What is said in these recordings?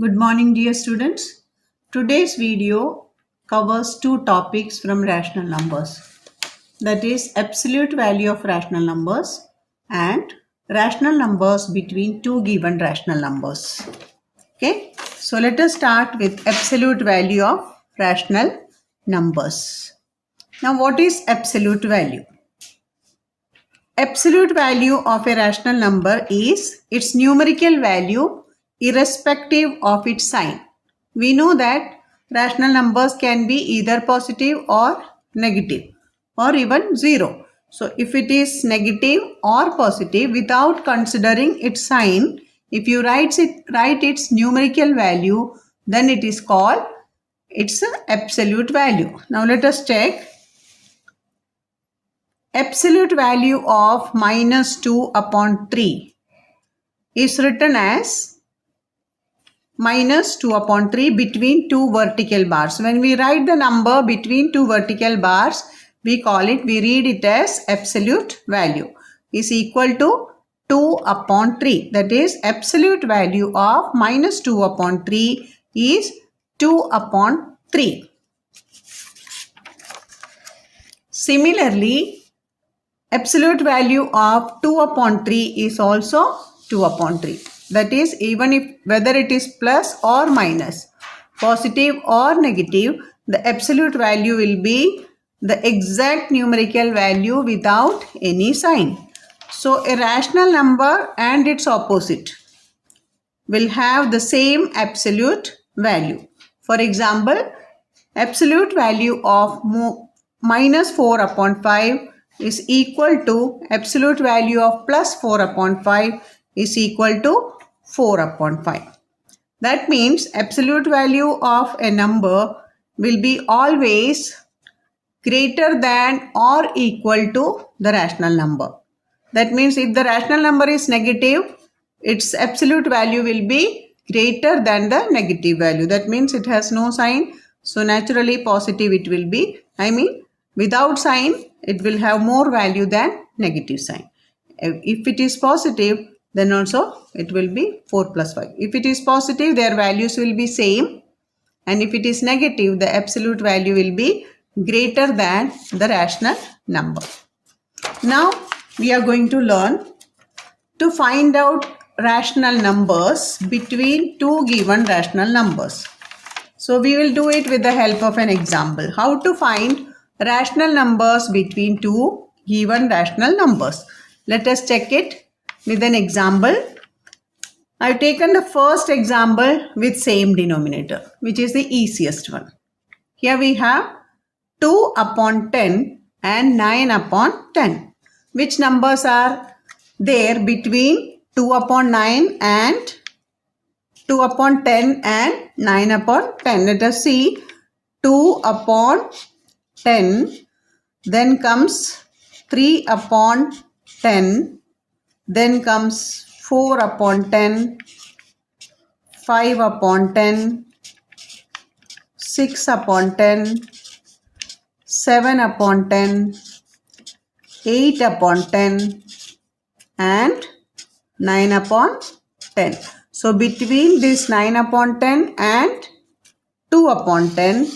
Good morning, dear students. Today's video covers two topics from rational numbers, that is absolute value of rational numbers and rational numbers between two given rational numbers. Okay, so let us start with absolute value of rational numbers. Now, what is absolute value? Absolute value of a rational number is its numerical value irrespective of its sign. We know that rational numbers can be either positive or negative or even zero. So if it is negative or positive without considering its sign, if you write its numerical value, then it is called its absolute value. Now let us check. Absolute value of minus 2 upon 3 is written as minus 2 upon 3 between two vertical bars. When we write the number between two vertical bars, we read it as absolute value is equal to 2 upon 3. That is, absolute value of minus 2 upon 3 is 2 upon 3. Similarly, absolute value of 2 upon 3 is also 2 upon 3. That is, even if whether it is plus or minus, positive or negative, the absolute value will be the exact numerical value without any sign. So a rational number and its opposite will have the same absolute value. For example, absolute value of minus 4 upon 5 is equal to absolute value of plus 4 upon 5 is equal to 4 upon 5. That means absolute value of a number will be always greater than or equal to the rational number. That means if the rational number is negative, its absolute value will be greater than the negative value. That means it has no sign. So naturally positive it will be. Without sign, it will have more value than negative sign. If it is positive, then also it will be 4 plus 5. If it is positive, their values will be same. And if it is negative, the absolute value will be greater than the rational number. Now, we are going to learn to find out rational numbers between two given rational numbers. So, we will do it with the help of an example. How to find rational numbers between two given rational numbers. Let us check it with an example. I have taken the first example with same denominator, which is the easiest one. Here we have 2 upon 10 and 9 upon 10. Which numbers are there between 2 upon 9 and 2 upon 10 and 9 upon 10? Let us see. 2 upon 10, then comes 3 upon 10, then comes 4 upon 10, 5 upon 10, 6 upon 10, 7 upon 10, 8 upon 10 and 9 upon 10. So between this 9 upon 10 and 2 upon 10,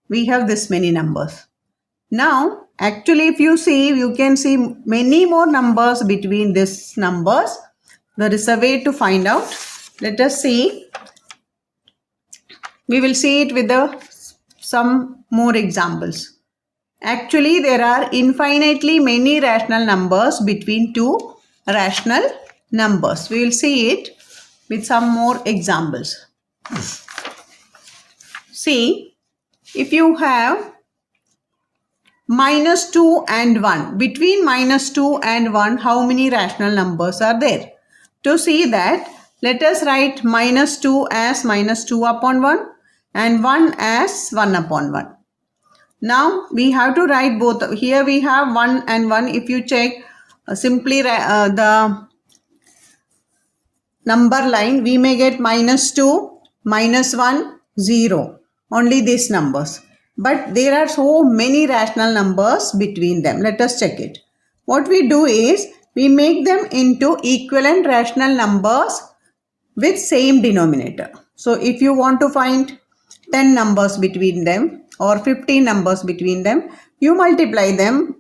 we have this many numbers. Now, actually if you see, you can see many more numbers between these numbers. There is a way to find out. Let us see. We will see it with some more examples. Actually, there are infinitely many rational numbers between two rational numbers. We will see it with some more examples. See, if you have minus 2 and 1, between minus 2 and 1, how many rational numbers are there? To see that, let us write minus 2 as minus 2 upon 1 and 1 as 1 upon 1. Now, we have to write both. Here we have 1 and 1. If you check simply the number line, we may get minus 2, minus 1, 0. Only these numbers. But there are so many rational numbers between them. Let us check it. What we do is, we make them into equivalent rational numbers with same denominator. So if you want to find 10 numbers between them or 15 numbers between them, you multiply the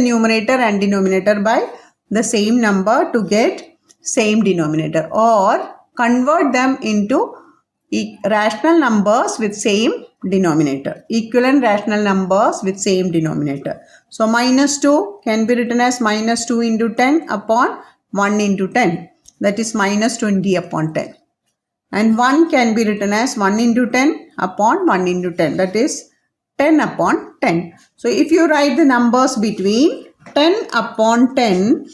numerator and denominator by the same number to get same denominator, or convert them into rational numbers with same denominator, equivalent rational numbers with same denominator. So minus 2 can be written as minus 2 into 10 upon 1 into 10, that is minus 20 upon 10. And 1 can be written as 1 into 10 upon 1 into 10, that is 10 upon 10. So if you write the numbers between 10 upon 10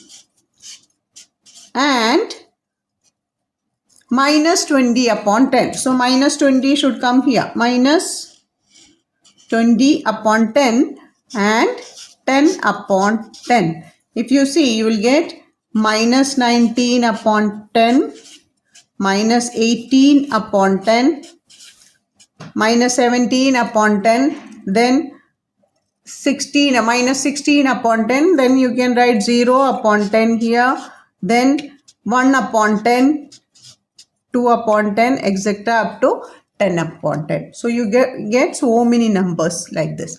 and minus 20 upon 10. So minus 20 should come here. Minus 20 upon 10 and 10 upon 10. If you see, you will get minus 19 upon 10, minus 18 upon 10, minus 17 upon 10, then 16, minus 16 upon 10, then you can write 0 upon 10 here, then 1 upon 10, 2 upon 10, etc. up to 10 upon 10. So you get so many numbers like this.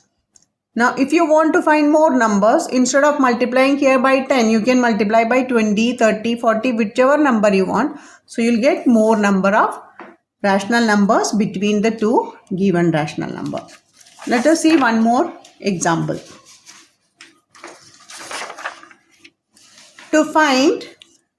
Now if you want to find more numbers, instead of multiplying here by 10, you can multiply by 20, 30, 40, whichever number you want. So you'll get more number of rational numbers between the two given rational number. Let us see one more example. To find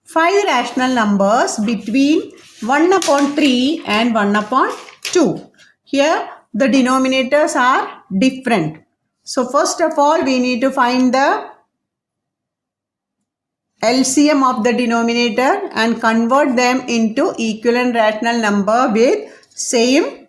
5 rational numbers between 1 upon 3 and 1 upon 2. Here the denominators are different. So first of all, we need to find the LCM of the denominator and convert them into equivalent rational number with same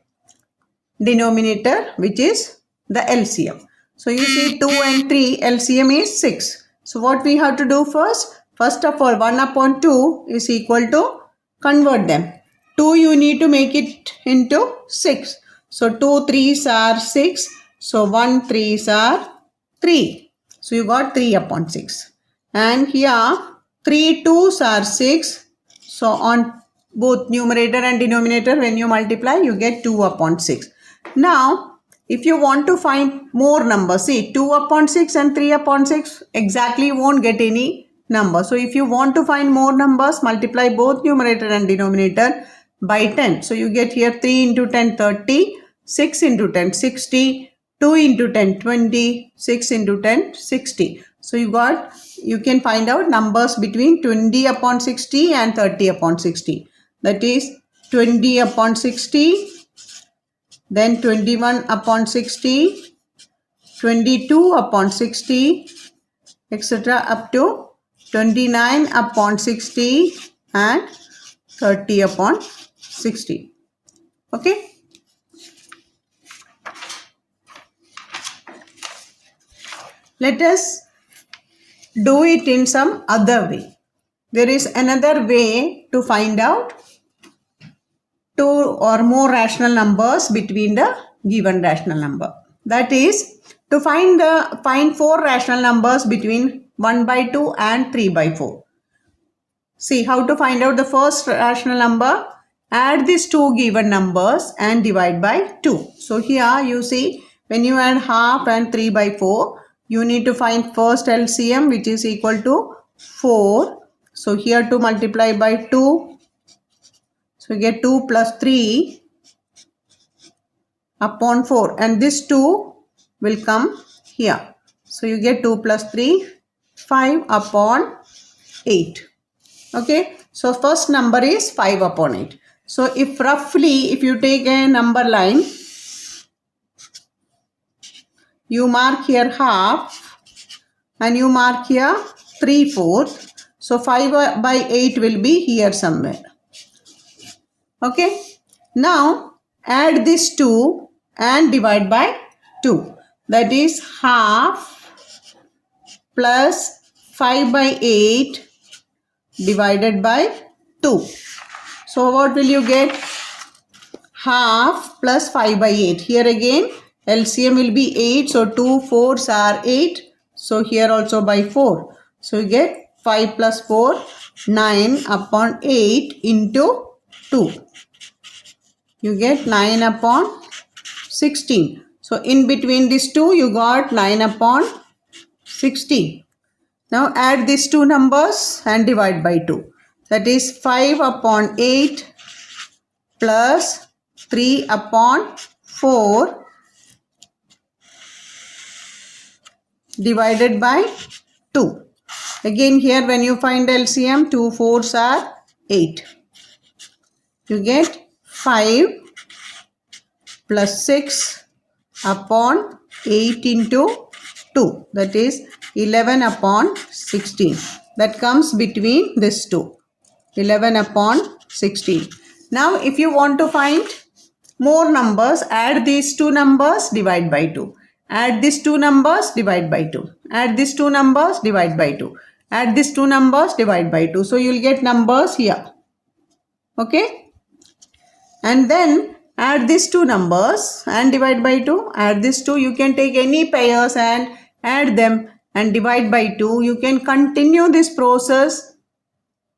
denominator, which is the LCM. So you see 2 and 3, LCM is 6. So what we have to do first? First of all, 1 upon 2 is equal to convert them. 2 you need to make it into 6. So 2 3s are 6. So 1 3s are 3. So you got 3 upon 6. And here 3 2s are 6. So on both numerator and denominator, when you multiply, you get 2 upon 6. Now if you want to find more numbers, see 2 upon 6 and 3 upon 6 exactly won't get any number. So if you want to find more numbers, multiply both numerator and denominator by 10. So you get here 3 into 10 30, 6 into 10 60, 2 into 10 20, 6 into 10 60. So you can find out numbers between 20 upon 60 and 30 upon 60. That is 20 upon 60, then 21 upon 60, 22 upon 60, etc. up to 29 upon 60 and 30 upon 60. Okay. Let us do it in some other way. There is another way to find out 2 or more rational numbers between the given rational number. That is to find 4 rational numbers between 1 by 2 and 3 by 4. See how to find out the first rational number. Add these two given numbers and divide by 2. So here you see, when you add half and 3 by 4, you need to find first LCM, which is equal to 4. So here to multiply by 2. So you get 2 plus 3 upon 4, and this 2 will come here. So you get 2 plus 3, 5 upon 8. Okay. So first number is 5 upon 8. So if you take a number line, you mark here half and you mark here 3/4. So 5 by 8 will be here somewhere. Okay. Now add this 2 and divide by 2. That is half plus 5 by 8 divided by 2. So what will you get? Half plus 5 by 8. Here again LCM will be 8. So 2 4s are 8. So here also by 4. So you get 5 plus 4, 9 upon 8 into 2. You get 9 upon 16. So in between these two you got 9 upon 16. Now add these two numbers and divide by 2. That is 5 upon 8 plus 3 upon 4 divided by 2. Again here when you find LCM, 2 4s are 8. You get 5 plus 6 upon 8 into 2. That is 11 upon 16. That comes between these two. 11 upon 16. Now if you want to find more numbers, add these two numbers, divide by 2. Add these two numbers, divide by 2. Add these two numbers, divide by 2. Add these two numbers, divide by 2. So you will get numbers here. Okay? And then add these two numbers and divide by 2. Add these two. You can take any pairs and add them and divide by 2. You can continue this process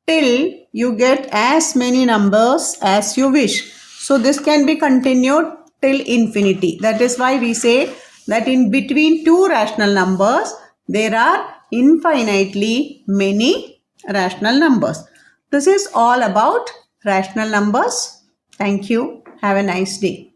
till you get as many numbers as you wish. So this can be continued till infinity. That is why we say that in between two rational numbers, there are infinitely many rational numbers. This is all about rational numbers. Thank you. Have a nice day.